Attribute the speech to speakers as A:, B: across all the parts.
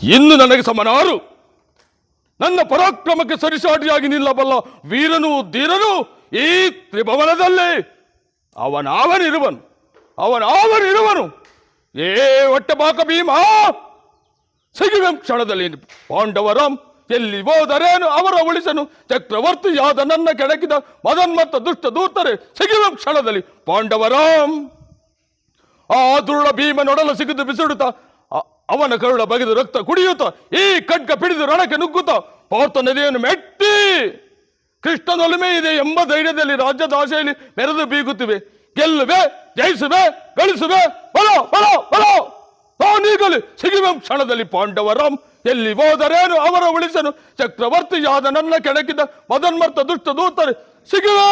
A: ಇನ್ನು ನನಗೆ ಸಮನಾರು. ನನ್ನ ಪರಾಕ್ರಮಕ್ಕೆ ಸರಿಸಾಟಿಯಾಗಿ ನಿಲ್ಲಬಲ್ಲ ವೀರನು ಧೀರನು ಈ ತ್ರಿಭುವನದಲ್ಲಿ ಅವನಾವನಿರುವನು. ಏ ಹೊಟ್ಟೆಬಾಕ ಭೀಮ, ಸಿಗುವೆ ಕ್ಷಣದಲ್ಲಿ ಪಾಂಡವರಾಮ್. ಎಲ್ಲಿ ಹೋದರೇನು ಅವರ ಉಳಿಸನು. ಚಕ್ರವರ್ತಿಯಾದ ನನ್ನ ಕೆಣಕಿದ ಮದನ್ಮತ್ತ ದುಷ್ಟ ದೂತರೆ ಸಿಗುವೆ ಕ್ಷಣದಲ್ಲಿ ಪಾಂಡವರಾಮ್. ಆ ದುರುಳ ಭೀಮನೊಡಲು ಸಿಗಿದು ಬಿಸಿಡುತ್ತ ಅವನ ಕರುಳ ಬಗೆದು ರಕ್ತ ಕುಡಿಯುತ್ತ ಈ ಖಡ್ಗ ಪಿಡಿದು ರಣಕ್ಕೆ ನುಗ್ಗುತ್ತ ಪಾರ್ಥ ನದಿಯನ್ನು ಮೆಟ್ಟಿ ಕೃಷ್ಣನೊಲುಮೆ ಇದೆ ಎಂಬ ಧೈರ್ಯದಲ್ಲಿ ರಾಜ್ಯದ ಆಶೆಯಲ್ಲಿ ಮೆರೆದು ಬೀಗುತ್ತಿವೆ. ಗೆಲ್ಲುವೆ, ಜಯಿಸುವೆ, ಗಳಿಸುವೆ, ಬಲೋ ಬಲೋ ಬಲೋ. ನಾನೀಗಲೇ ಸಿಗುವೆ ಕ್ಷಣದಲ್ಲಿ ಪಾಂಡವರಾಮ್. ಎಲ್ಲಿ ಹೋದರೇನು ಅವರ ಉಳಿಸನು. ಚಕ್ರವರ್ತಿಯಾದ ನನ್ನ ಕೆಣಕಿದ ಮದನ್ಮರ್ತ ದುಷ್ಟ ದೂತರೆ ಸಿಗುವೆ.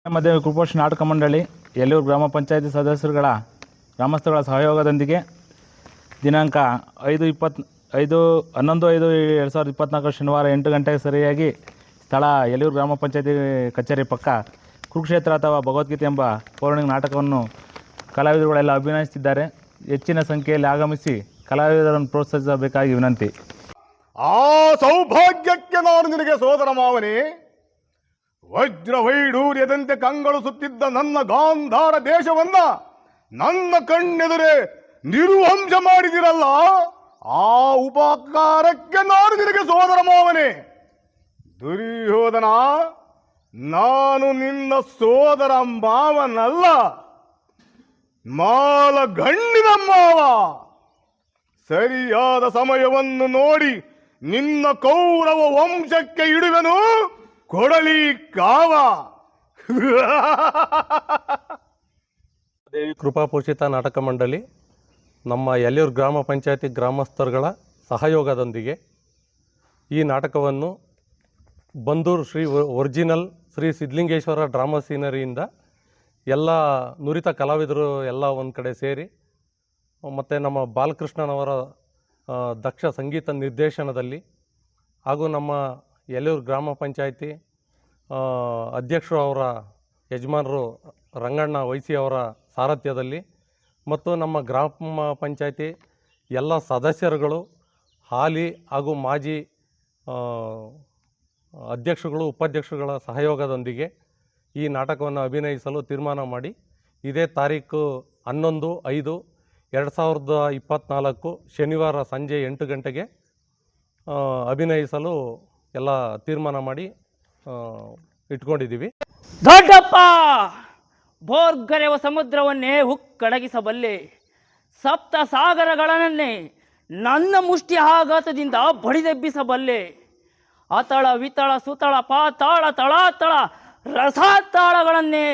B: ಮಧ್ಯ ಕೃಪೋಷ್ ನಾಟಕ ಮಂಡಳಿ ಯಲ್ಲೂರು ಗ್ರಾಮ ಪಂಚಾಯತಿ ಸದಸ್ಯರುಗಳ ಗ್ರಾಮಸ್ಥರುಗಳ ಸಹಯೋಗದೊಂದಿಗೆ ದಿನಾಂಕ 11/5/2024 ಶನಿವಾರ 8 ಗಂಟೆಗೆ ಸರಿಯಾಗಿ ಸ್ಥಳ ಯಲ್ಲೂರು ಗ್ರಾಮ ಪಂಚಾಯತಿ ಕಚೇರಿ ಪಕ್ಕ ಕುರುಕ್ಷೇತ್ರ ಅಥವಾ ಭಗವದ್ಗೀತೆ ಎಂಬ ಪೌರಾಣಿಕ ನಾಟಕವನ್ನು ಕಲಾವಿದರುಗಳೆಲ್ಲ ಅಭಿನಯಿಸುತ್ತಿದ್ದಾರೆ. ಹೆಚ್ಚಿನ ಸಂಖ್ಯೆಯಲ್ಲಿ ಆಗಮಿಸಿ ಕಲಾವಿದರನ್ನು ಪ್ರೋತ್ಸಾಹಿಸಬೇಕಾಗಿ ವಿನಂತಿ.
C: ಆ ಸೌಭಾಗ್ಯಕ್ಕೆ ನಾನು ನಿನಗೆ ಸೋದರ ಮಾವನೇ. ವಜ್ರ ವೈಡೂರ್ಯದಂತೆ ಕಂಗೊಳಿಸುತ್ತಿದ್ದ ನನ್ನ ಗಾಂಧಾರ ದೇಶವನ್ನ ನನ್ನ ಕಣ್ಣೆದುರೇ ನಿರ್ವಂಶ ಮಾಡಿದಿರಲ್ಲ. ಆ ಉಪಕಾರಕ್ಕೆ ನಾನು ನಿನಗೆ ಸೋದರ ಮಾವನೇ. ದುರ್ಯೋಧನ, ನಾನು ನಿನ್ನ ಸೋದರ ಮಾವನಲ್ಲ, ಮಾಲಗಣ್ಣಿನ ಮಾವ. ಸರಿಯಾದ ಸಮಯವನ್ನು ನೋಡಿ ನಿನ್ನ ಕೌರವ ವಂಶಕ್ಕೆ ಇಡುವೆನು ಕೊಡಲಿ ಕಾವ.
D: ದೇವಿ ಕೃಪಾಪೋಷಿತ ನಾಟಕ ಮಂಡಳಿ ನಮ್ಮ ಯಲ್ಲೂರು ಗ್ರಾಮ ಪಂಚಾಯತಿ ಗ್ರಾಮಸ್ಥರುಗಳ ಸಹಯೋಗದೊಂದಿಗೆ ಈ ನಾಟಕವನ್ನು ಬಂದೂರು ಒರಿಜಿನಲ್ ಶ್ರೀ ಸಿದ್ಧಲಿಂಗೇಶ್ವರ ಡ್ರಾಮಾ ಸೀನರಿಯಿಂದ ಎಲ್ಲ ನುರಿತ ಕಲಾವಿದರು ಎಲ್ಲ ಒಂದು ಕಡೆ ಸೇರಿ ಮತ್ತು ನಮ್ಮ ಬಾಲಕೃಷ್ಣನವರ ದಕ್ಷ ಸಂಗೀತ ನಿರ್ದೇಶನದಲ್ಲಿ ಹಾಗೂ ನಮ್ಮ ಯಲ್ಲೂರು ಗ್ರಾಮ ಪಂಚಾಯತಿ ಅಧ್ಯಕ್ಷರು ಅವರ ಯಜಮಾನರು ರಂಗಣ್ಣ ವೈಸಿ ಅವರ ಸಾರಥ್ಯದಲ್ಲಿ ಮತ್ತು ನಮ್ಮ ಗ್ರಾಮ ಪಂಚಾಯತಿ ಎಲ್ಲ ಸದಸ್ಯರುಗಳು, ಹಾಲಿ ಹಾಗೂ ಮಾಜಿ ಅಧ್ಯಕ್ಷರುಗಳು, ಉಪಾಧ್ಯಕ್ಷರುಗಳ ಸಹಯೋಗದೊಂದಿಗೆ ಈ ನಾಟಕವನ್ನು ಅಭಿನಯಿಸಲು ತೀರ್ಮಾನ ಮಾಡಿ ಇದೇ ತಾರೀಕು 11/5/2024 ಶನಿವಾರ ಸಂಜೆ 8 ಗಂಟೆಗೆ ಅಭಿನಯಿಸಲು ಎಲ್ಲ ತೀರ್ಮಾನ ಮಾಡಿ ಇಟ್ಕೊಂಡಿದ್ದೀವಿ.
E: ದೊಡ್ಡಪ್ಪ, ಭೋರ್ಗರೆವ ಸಮುದ್ರವನ್ನೇ ಹುಕ್ಕಡಗಿಸಬಲ್ಲೆ, ಸಪ್ತ ಸಾಗರಗಳನ್ನೇ ನನ್ನ ಮುಷ್ಟಿ ಆಘಾತದಿಂದ ಬಡಿದೆಬ್ಬಿಸಬಲ್ಲೆ. ಅತಳ ವಿತಳ ಸುತಳ ಪಾತಾಳ ತಳಾತಳ ರಸಾತಾಳಗಳನ್ನೇ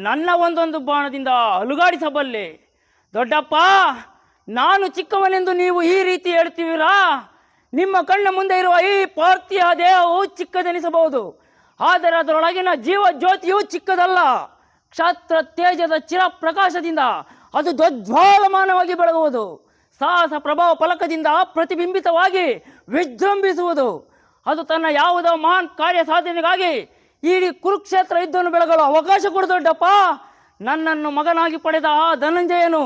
E: ನನ್ನ ಒಂದೊಂದು ಬಾಣದಿಂದ ಅಲುಗಾಡಿಸಬಲ್ಲೆ. ದೊಡ್ಡಪ್ಪ, ನಾನು ಚಿಕ್ಕವನೆಂದು ನೀವು ಈ ರೀತಿ ಹೇಳ್ತೀವಿರಾ? ನಿಮ್ಮ ಕಣ್ಣ ಮುಂದೆ ಇರುವ ಈ ಪಾರ್ಥಿವ ದೇಹವು ಚಿಕ್ಕದೆನಿಸಬಹುದು, ಆದರೆ ಅದರೊಳಗಿನ ಜೀವ ಜ್ಯೋತಿಯು ಚಿಕ್ಕದಲ್ಲ. ಕ್ಷಾತ್ರ ತೇಜದ ಚಿರಪ್ರಕಾಶದಿಂದ ಅದು ಧ್ವಜ್ವಾಲಮಾನವಾಗಿ ಬೆಳಗುವುದು. ಸಾಹಸ ಪ್ರಭಾವ ಫಲಕದಿಂದ ಪ್ರತಿಬಿಂಬಿತವಾಗಿ ವಿಜೃಂಭಿಸುವುದು. ಅದು ತನ್ನ ಯಾವುದೋ ಮಹಾನ್ ಕಾರ್ಯ ಸಾಧನೆಗಾಗಿ ಇಡೀ ಕುರುಕ್ಷೇತ್ರ ಯುದ್ಧವನ್ನು ಬೆಳಗಲು ಅವಕಾಶ ಕೊಡು ದೊಡ್ಡಪ್ಪ. ನನ್ನನ್ನು ಮಗನಾಗಿ ಪಡೆದ ಆ ಧನಂಜಯನು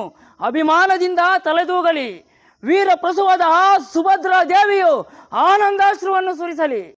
E: ಅಭಿಮಾನದಿಂದ ತಲೆದೂಗಲಿ. ವೀರ ಪ್ರಸುವಾದ ಆ ಸುಭದ್ರಾ ದೇವಿಯು ಆನಂದಾಶ್ರುವನ್ನು ಸುರಿಸಲಿ.